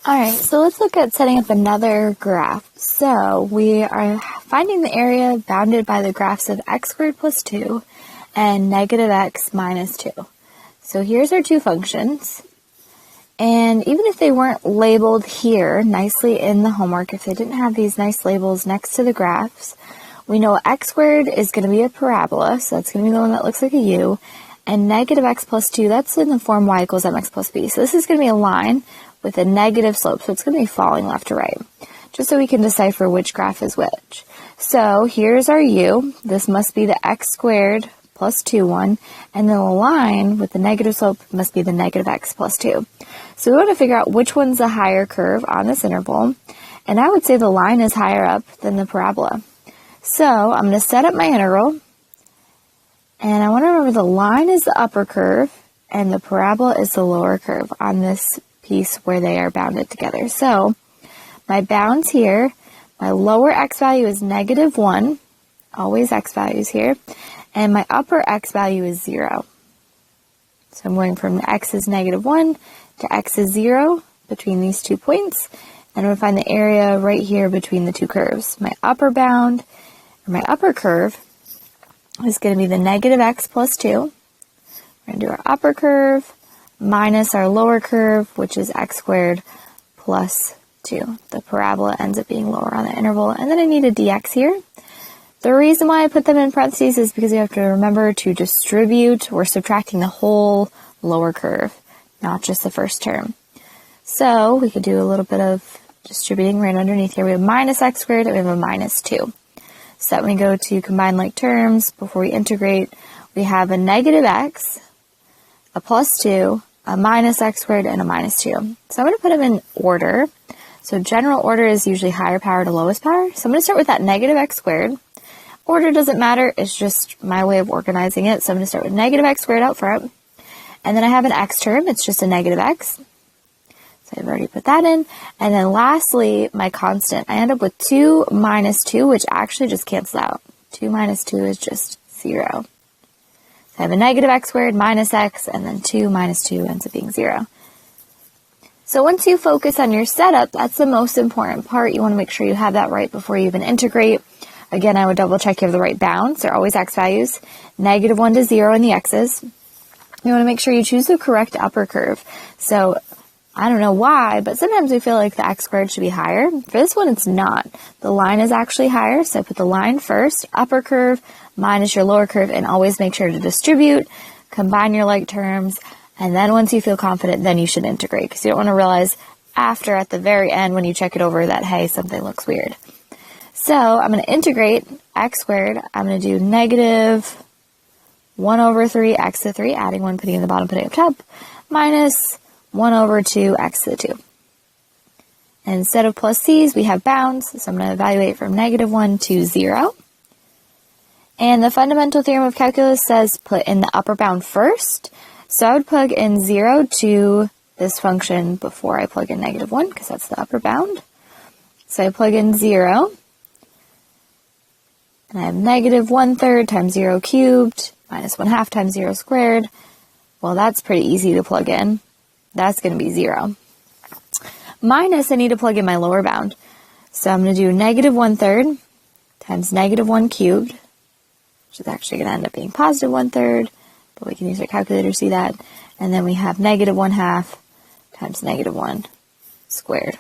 Alright, so let's look at setting up another graph. So we are finding the area bounded by the graphs of x squared plus 2 and negative x minus 2. So here's our two functions. And even if they weren't labeled here nicely in the homework, if they didn't have these nice labels next to the graphs, we know x squared is going to be a parabola, so that's going to be the one that looks like a U, and negative x plus 2, that's in the form y equals mx plus b. So this is going to be a line with a negative slope, so it's going to be falling left to right, just so we can decipher which graph is which. So here's our U. This must be the x squared plus 2 one, and then the line with the negative slope must be the negative x plus 2. So we want to figure out which one's the higher curve on this interval, and I would say the line is higher up than the parabola. So I'm going to set up my integral, and I want to remember the line is the upper curve, and the parabola is the lower curve on this piece where they are bounded together. So my bounds here, my lower x value is negative 1, always x values here, and my upper x value is 0. So I'm going from x is negative 1 to x is 0 between these 2 points, and I'm going to find the area right here between the two curves. My upper bound, or my upper curve, is going to be the negative x plus 2. We're going to do our upper curve minus our lower curve, which is x squared plus 2. The parabola ends up being lower on the interval. And then I need a dx here. The reason why I put them in parentheses is because you have to remember to distribute. We're subtracting the whole lower curve, not just the first term. So we could do a little bit of distributing right underneath here. We have minus x squared and we have a minus 2. So that when we go to combine like terms, before we integrate, we have a negative x, a plus 2, a minus x squared, and a minus 2. So I'm going to put them in order. So general order is usually higher power to lowest power. So I'm going to start with that negative x squared. Order doesn't matter. It's just my way of organizing it. So I'm going to start with negative x squared out front. And then I have an x term. It's just a negative x. So I've already put that in. And then lastly, my constant. I end up with 2 minus 2, which actually just cancels out. 2 minus 2 is just 0. I have a negative x squared minus x, and then 2 minus 2 ends up being 0. So once you focus on your setup, that's the most important part. You want to make sure you have that right before you even integrate. Again, I would double check you have the right bounds. They're always x values. Negative 1 to 0 in the x's. You want to make sure you choose the correct upper curve. So I don't know why, but sometimes we feel like the x squared should be higher. For this one, it's not. The line is actually higher, so I put the line first, upper curve, minus your lower curve, and always make sure to distribute, combine your like terms, and then once you feel confident, then you should integrate, because you don't want to realize after, at the very end, when you check it over, that, hey, something looks weird. So I'm going to integrate x squared. I'm going to do negative 1 over 3 x to the 3, adding 1, putting it in the bottom, putting it up top, minus 1 over 2 x to the 2. And instead of plus c's, we have bounds, so I'm going to evaluate from negative 1 to 0. And the fundamental theorem of calculus says put in the upper bound first. So I would plug in 0 to this function before I plug in negative 1, because that's the upper bound. So I plug in 0, and I have negative 1/3 times 0 cubed minus 1/2 times 0 squared. Well, that's pretty easy to plug in. That's going to be 0. Minus, I need to plug in my lower bound. So I'm going to do negative 1/3 times negative 1 cubed, which is actually going to end up being positive 1/3, but we can use our calculator to see that. And then we have negative 1/2 times negative 1 squared.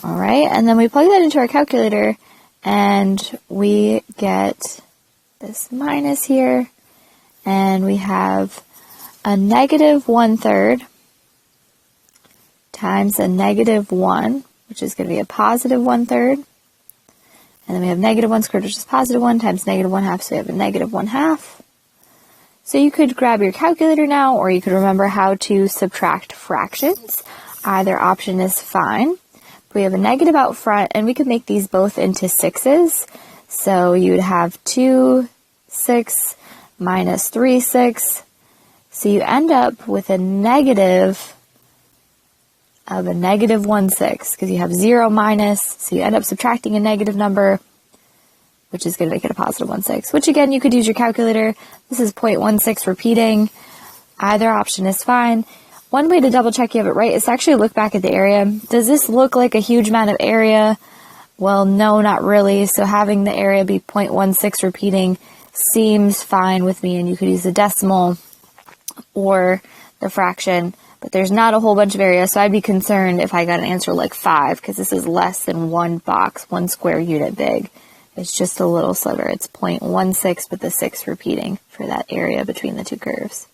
All right, and then we plug that into our calculator, and we get this minus here, and we have a negative 1/3 times a negative 1, which is going to be a positive 1/3. And then we have negative 1 squared, which is positive 1, times negative 1/2, so we have a negative 1/2. So you could grab your calculator now, or you could remember how to subtract fractions. Either option is fine. We have a negative out front, and we could make these both into 6's. So you would have 2, 6, minus 3, 6. So you end up with a negative of a negative 1/6, because you have 0 minus, so you end up subtracting a negative number, which is going to make it a positive 1/6, which again, you could use your calculator. This is 0.16 repeating. Either option is fine. One way to double check you have it right is to actually look back at the area. Does this look like a huge amount of area? Well, no, not really. So having the area be 0.16 repeating seems fine with me, and you could use the decimal or the fraction, but there's not a whole bunch of area, so I'd be concerned if I got an answer like 5, because this is less than one box, one square unit big. It's just a little sliver. It's 0.16 with the 6 repeating for that area between the two curves.